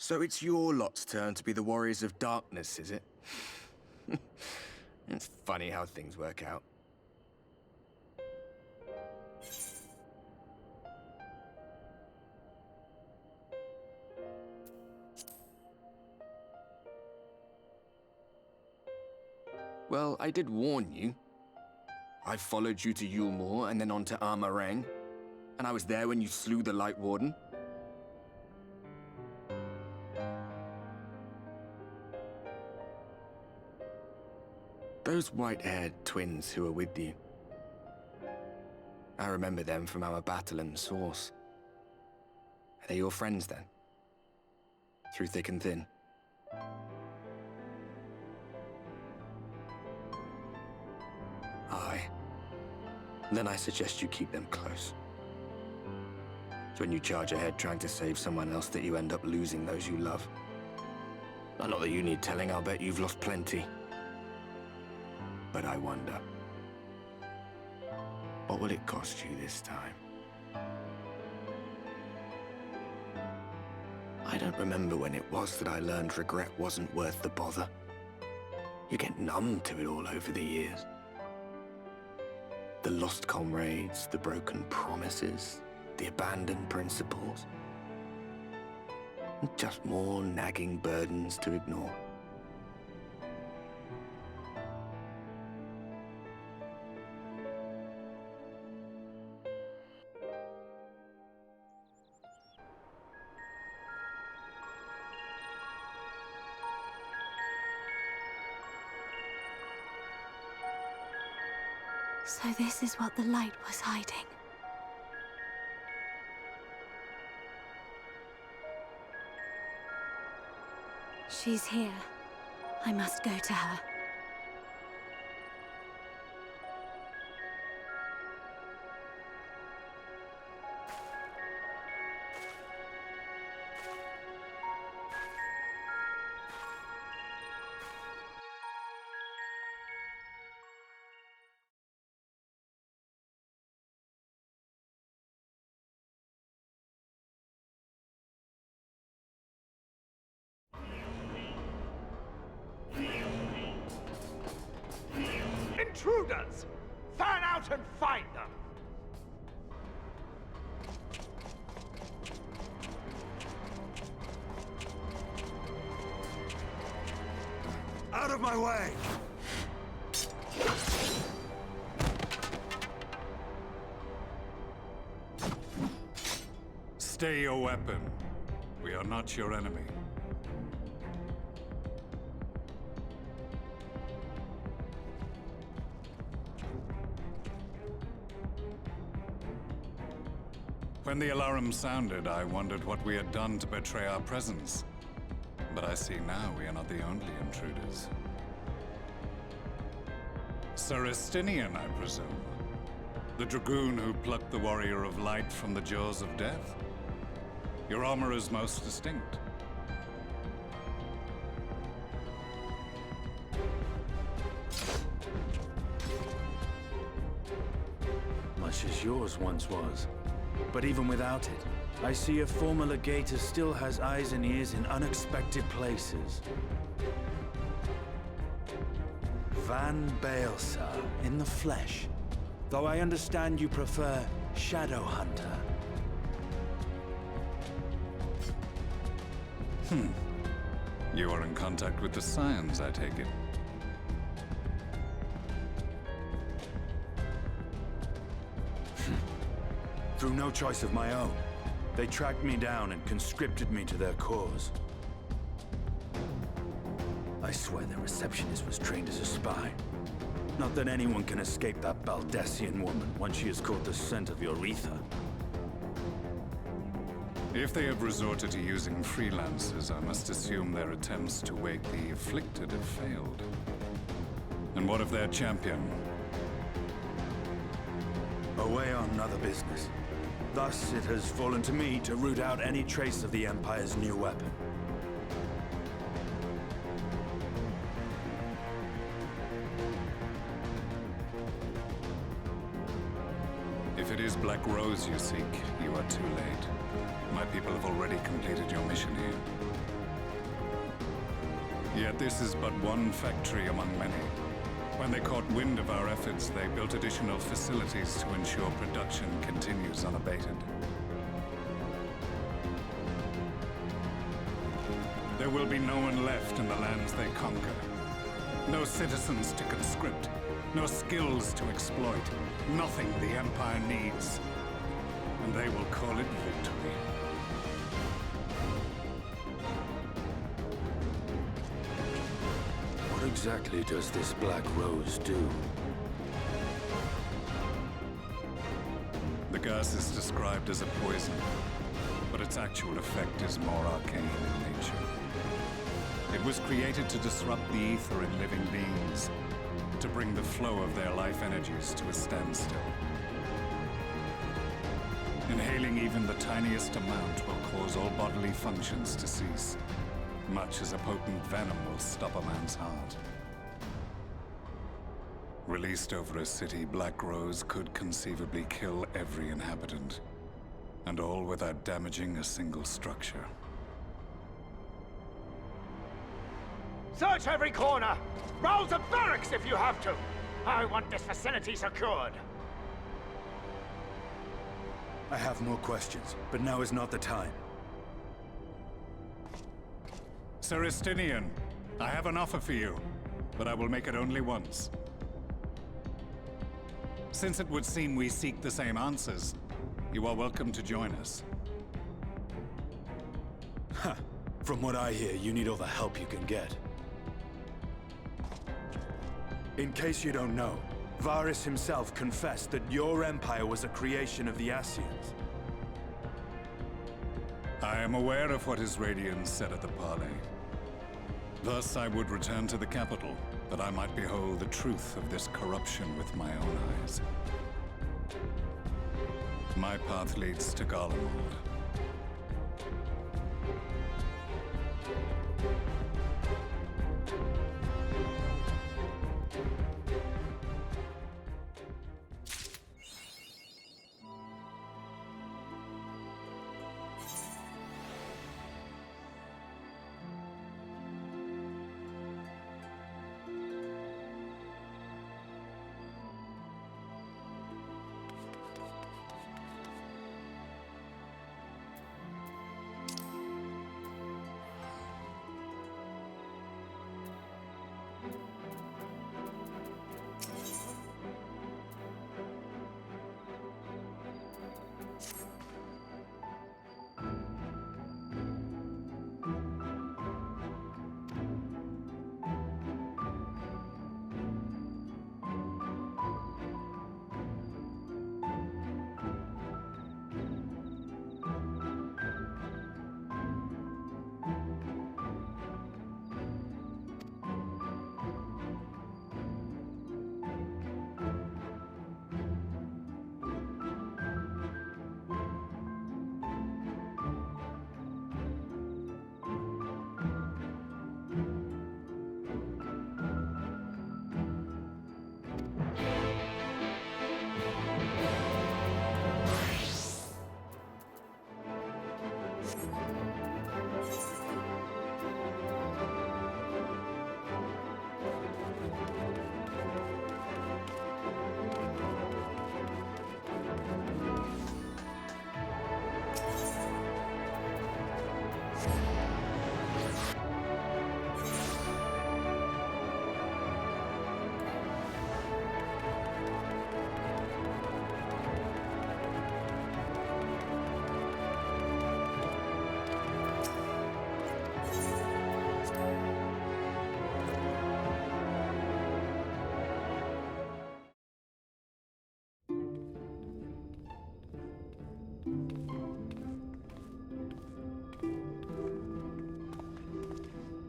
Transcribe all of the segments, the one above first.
So it's your lot's turn to be the Warriors of Darkness, is it? It's funny how things work out. Well, I did warn you. I followed you to Yulmore and then on to Armarang, and I was there when you slew the Light Warden. Those white-haired twins who were with you. I remember them from our battle in the Source. Are they your friends then? Through thick and thin? Aye. Then I suggest you keep them close. It's when you charge ahead trying to save someone else that you end up losing those you love. Not that you need telling, I'll bet you've lost plenty. But I wonder, what will it cost you this time? I don't remember when it was that I learned regret wasn't worth the bother. You get numb to it all over the years. The lost comrades, the broken promises, the abandoned principles. Just more nagging burdens to ignore. So this is what the light was hiding. She's here. I must go to her. Intruders! Fan out and find them! Out of my way! Stay your weapon. We are not your enemy. When the alarm sounded, I wondered what we had done to betray our presence. But I see now we are not the only intruders. Sir Estinian, I presume. The dragoon who plucked the Warrior of Light from the jaws of death. Your armor is most distinct. Much as yours once was. But even without it, I see a former legator still has eyes and ears in unexpected places. Van Baelsar, in the flesh. Though I understand you prefer Shadow Hunter. You are in contact with the Scions, I take it. Through no choice of my own, they tracked me down and conscripted me to their cause. I swear the receptionist was trained as a spy. Not that anyone can escape that Baldessian woman once she has caught the scent of your ether. If they have resorted to using freelancers, I must assume their attempts to wake the afflicted have failed. And what of their champion? Away on other business. Thus, it has fallen to me to root out any trace of the Empire's new weapon. If it is Black Rose you seek, you are too late. My people have already completed your mission here. Yet this is but one factory among many. When they caught wind of our efforts, they built additional facilities to ensure production continues unabated. There will be no one left in the lands they conquer. No citizens to conscript. No skills to exploit. Nothing the Empire needs. And they will call it victory. What exactly does this Black Rose do? The gas is described as a poison, but its actual effect is more arcane in nature. It was created to disrupt the ether in living beings, to bring the flow of their life energies to a standstill. Inhaling even the tiniest amount will cause all bodily functions to cease, much as a potent venom will stop a man's heart. Released over a city, Black Rose could conceivably kill every inhabitant, and all without damaging a single structure. Search every corner! Rouse the barracks if you have to! I want this facility secured! I have more questions, but now is not the time. Sir Estinian, I have an offer for you, but I will make it only once. Since it would seem we seek the same answers, you are welcome to join us. Ha! From what I hear, you need all the help you can get. In case you don't know, Varys himself confessed that your empire was a creation of the Ascians. I am aware of what his Radiance said at the parley. Thus, I would return to the capital, that I might behold the truth of this corruption with my own eyes. My path leads to Garlemald.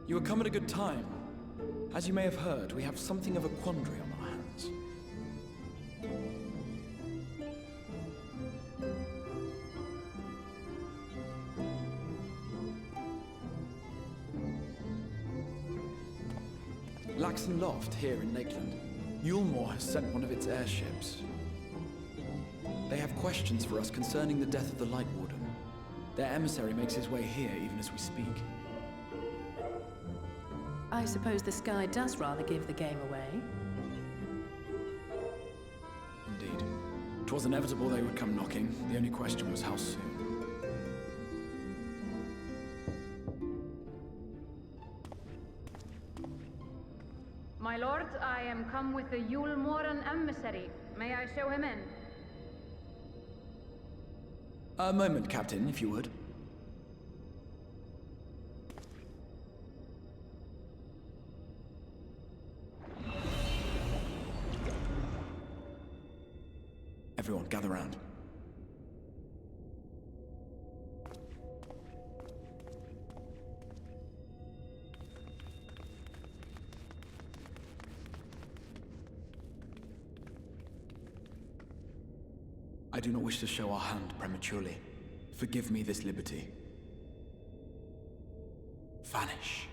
You have come at a good time. As you may have heard, we have something of a quandary on our hands. Laxon Loft, here in Lakeland. Yulmore has sent one of its airships. They have questions for us concerning the death of the Light Warden. Their emissary makes his way here even as we speak. I suppose the sky does rather give the game away. Indeed. 'Twas inevitable they would come knocking. The only question was how soon. My lord, I am come with the Yulmoran emissary. May I show him in? A moment, Captain, if you would. Everyone, gather round. I do not wish to show our hand prematurely. Forgive me this liberty. Vanish.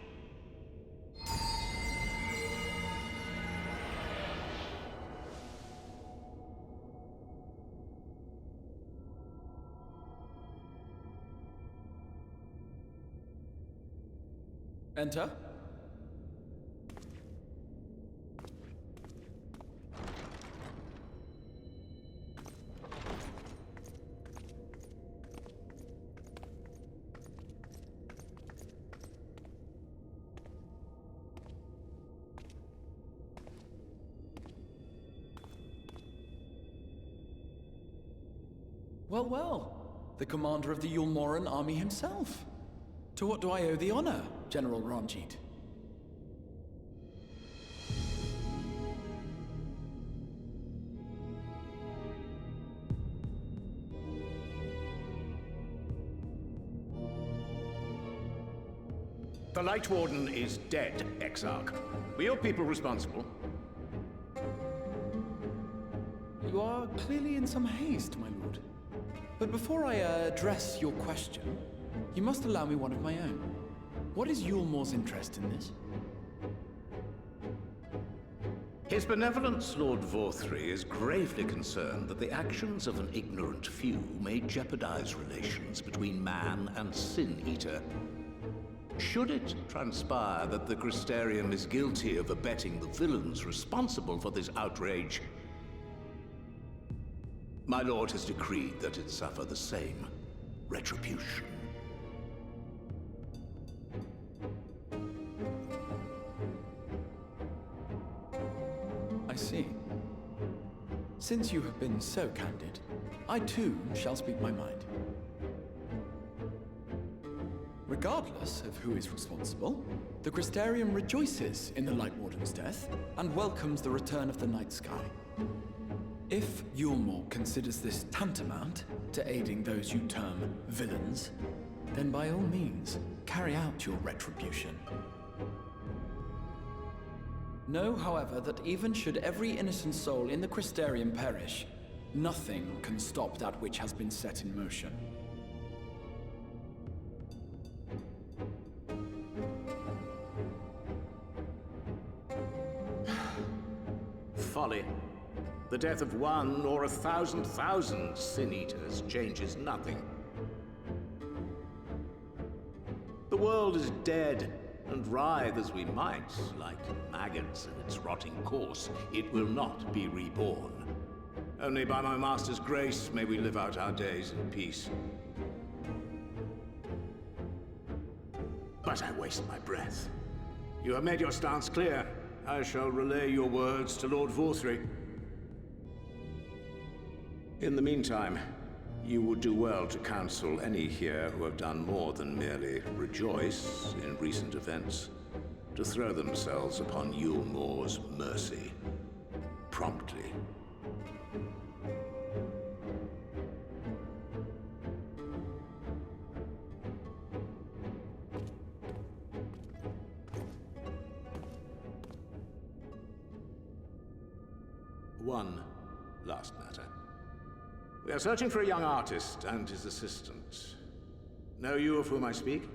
Enter. Well, well. The commander of the Yulmoran army himself. To what do I owe the honor, General Ranjit? The Light Warden is dead, Exarch. Were your people responsible? You are clearly in some haste, my lord. But before I address your question, you must allow me one of my own. What is Yulmore's interest in this? His benevolence, Lord Vorthry, is gravely concerned that the actions of an ignorant few may jeopardize relations between man and Sin Eater. Should it transpire that the Crystarium is guilty of abetting the villains responsible for this outrage, my lord has decreed that it suffer the same retribution. I see. Since you have been so candid, I too shall speak my mind. Regardless of who is responsible, the Crystarium rejoices in the Light Warden's death and welcomes the return of the night sky. If Yulmore considers this tantamount to aiding those you term villains, then by all means, carry out your retribution. Know, however, that even should every innocent soul in the Crystarium perish, nothing can stop that which has been set in motion. Folly. The death of one or 1,000,000 Sin Eaters changes nothing. The world is dead, and writhe as we might, like maggots in its rotting course, it will not be reborn. Only by my master's grace may we live out our days in peace. But I waste my breath. You have made your stance clear. I shall relay your words to Lord Vorthry. In the meantime, you would do well to counsel any here who have done more than merely rejoice in recent events, to throw themselves upon Yulmore's mercy, promptly. One last matter. We are searching for a young artist and his assistant. Know you of whom I speak?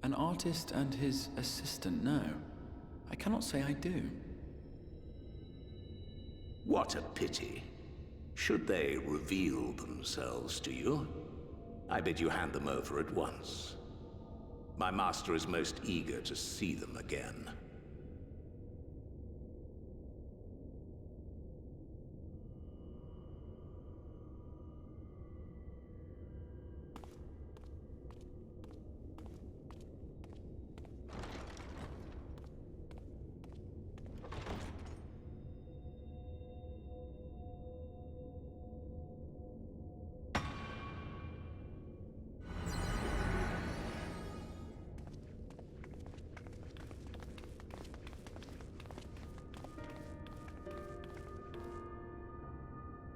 An artist and his assistant, no. I cannot say I do. What a pity. Should they reveal themselves to you, I bid you hand them over at once. My master is most eager to see them again.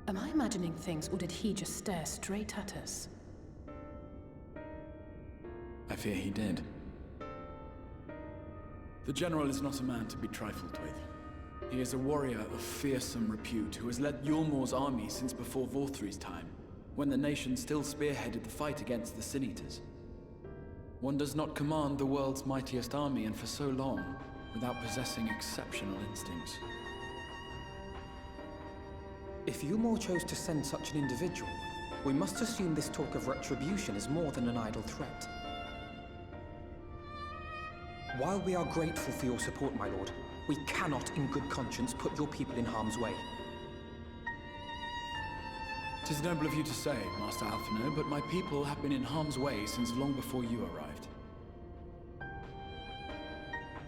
Am I imagining things, or did he just stare straight at us? I fear he did. The General is not a man to be trifled with. He is a warrior of fearsome repute who has led Yulmor's army since before Vorthri's time, when the nation still spearheaded the fight against the Sin Eaters. One does not command the world's mightiest army, and for so long, without possessing exceptional instincts. If Yulmor chose to send such an individual, we must assume this talk of retribution is more than an idle threat. While we are grateful for your support, my lord, we cannot in good conscience put your people in harm's way. 'Tis noble of you to say, Master Alphino, but my people have been in harm's way since long before you arrived.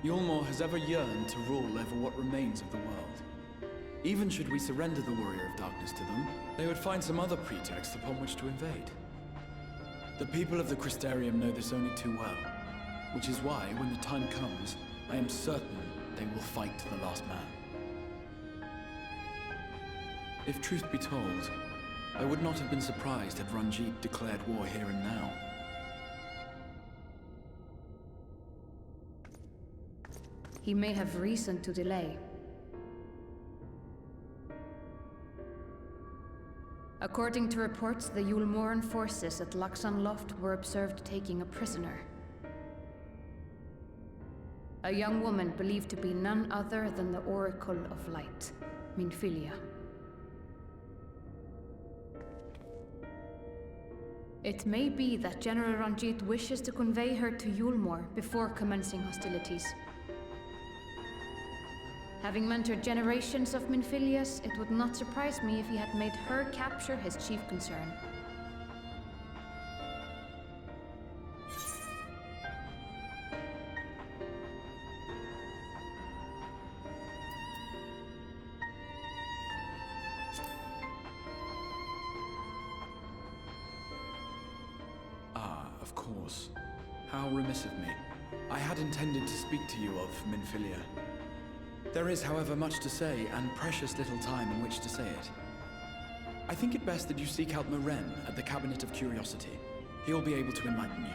Yulmor has ever yearned to rule over what remains of the world. Even should we surrender the Warrior of Darkness to them, they would find some other pretext upon which to invade. The people of the Crystarium know this only too well, which is why, when the time comes, I am certain they will fight to the last man. If truth be told, I would not have been surprised had Ranjit declared war here and now. He may have reason to delay. According to reports, the Yulmoran forces at Laxan Loft were observed taking a prisoner. A young woman believed to be none other than the Oracle of Light, Minfilia. It may be that General Ranjit wishes to convey her to Yulmor before commencing hostilities. Having mentored generations of Minfilias, it would not surprise me if he had made her capture his chief concern. Ah, of course. How remiss of me. I had intended to speak to you of Minfilia. There is, however, much to say, and precious little time in which to say it. I think it best that you seek out Maren at the Cabinet of Curiosity. He'll be able to enlighten you.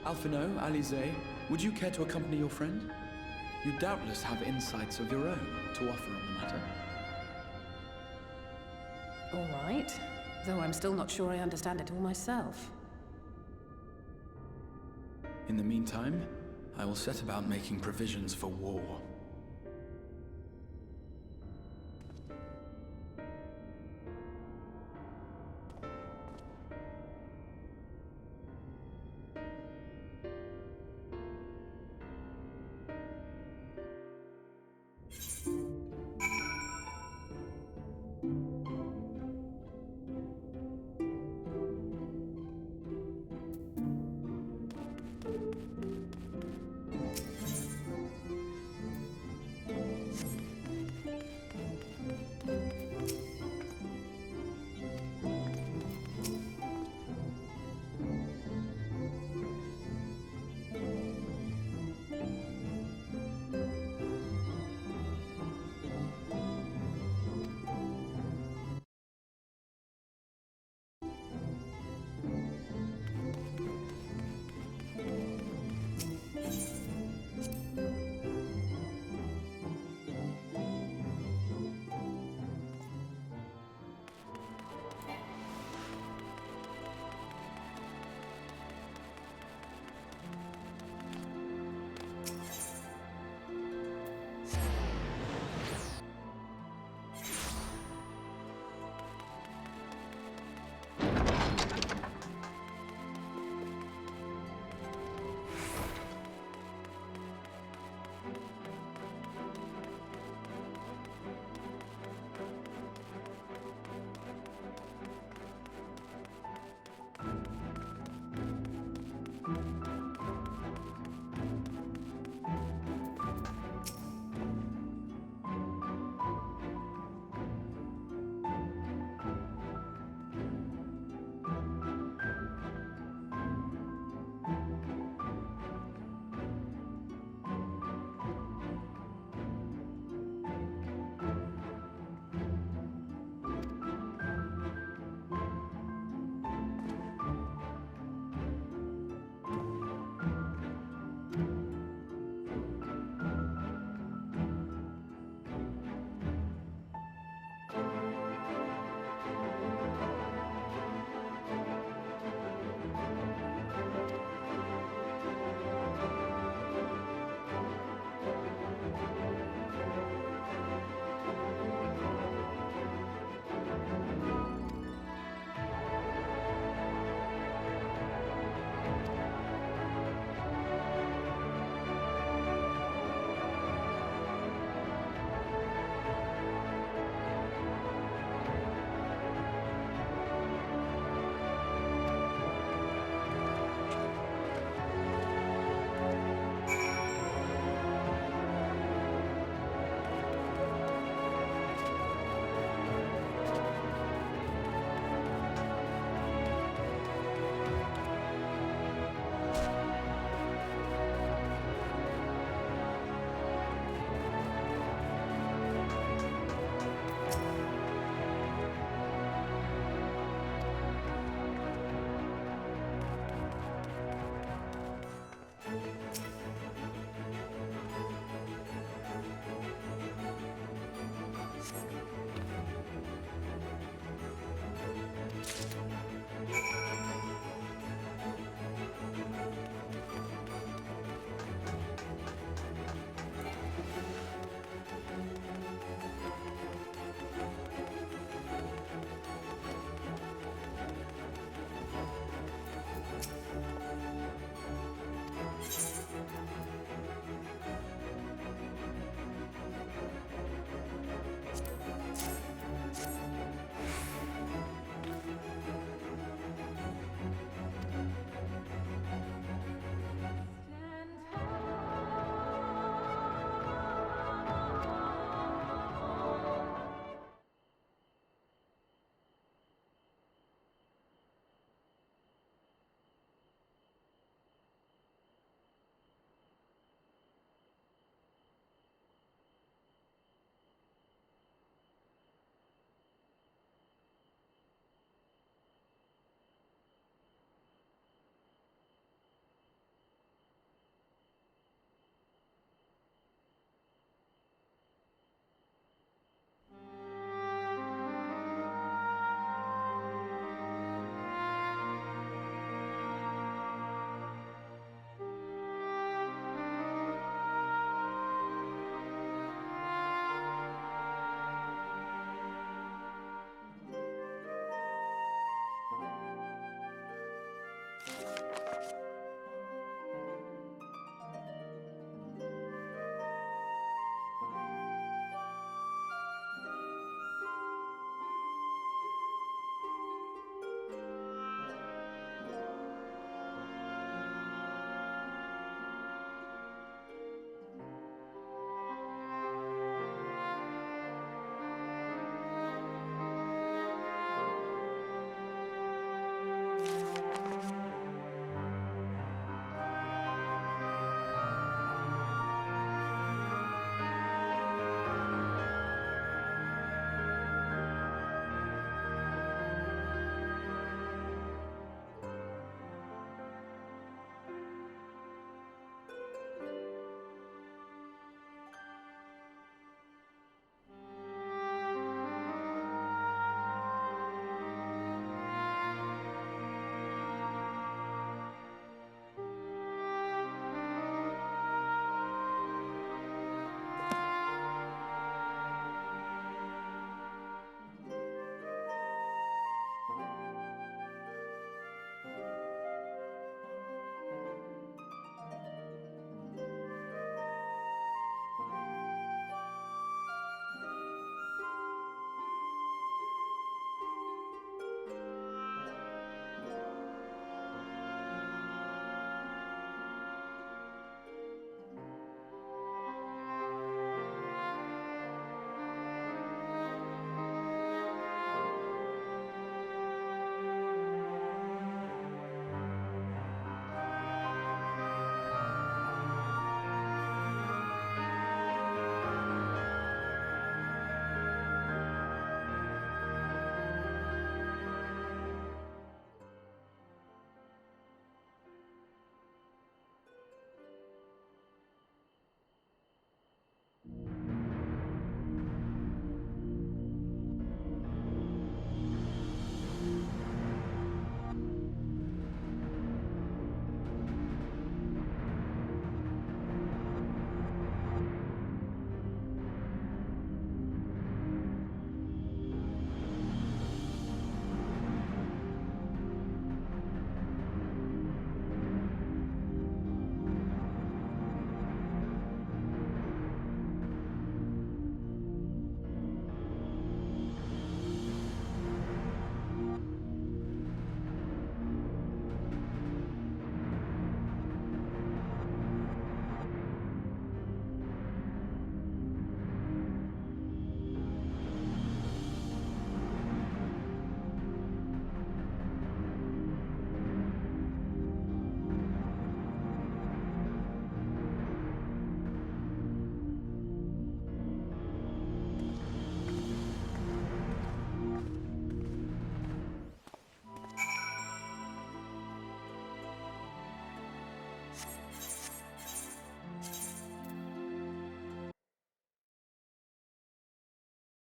Alphino, Alize, would you care to accompany your friend? You doubtless have insights of your own to offer on the matter. All right. Though I'm still not sure I understand it all myself. In the meantime, I will set about making provisions for war.